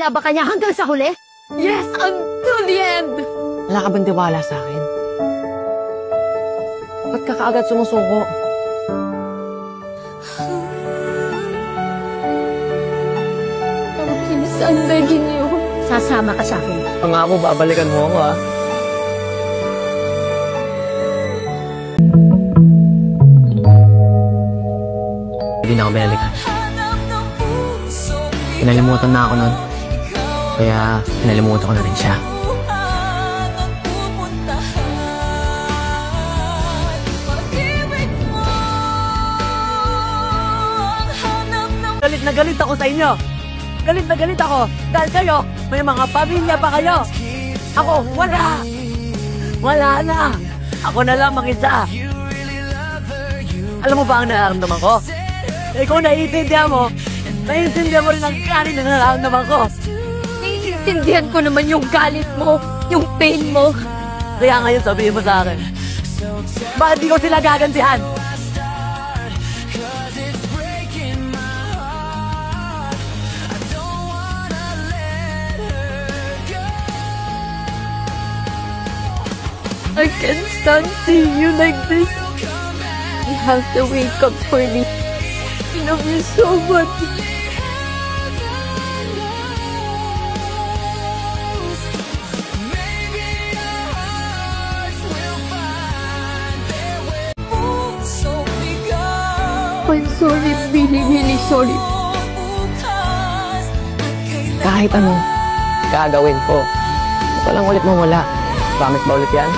Lalaban ka niya hanggang sa huli? Yes, until the end! Wala ka bang tiwala sa akin? Ba't ka kaagad sumusuko? Please, I'm begging you. Sasama ka sa akin. Pangako, babalikan mo ako, ha? Hindi na ako binalikan. Pinalimutan na ako nun. Kaya, pinalimutan ko na rin siya. Galit na galit ako sa inyo. Galit na galit ako. Dahil kayo, may mga pamilya pa kayo. Ako, wala. Wala na. Ako na lang mag-isa. Alam mo ba ang nararamdaman ko? Eh kung naiintindihan mo rin ang galit na nararamdaman ko. Naiintindihan ko naman yung galit mo, yung pain mo. Kaya ngayon sabihin mo sa akin, bakit di ko sila gagantihan? I can't stand seeing you like this. You have to wake up for me. I love you so much. I'm sorry, really sorry. Kahit ano, gagawin ko. Ito lang ulit mawala. Promise ba ulit yan?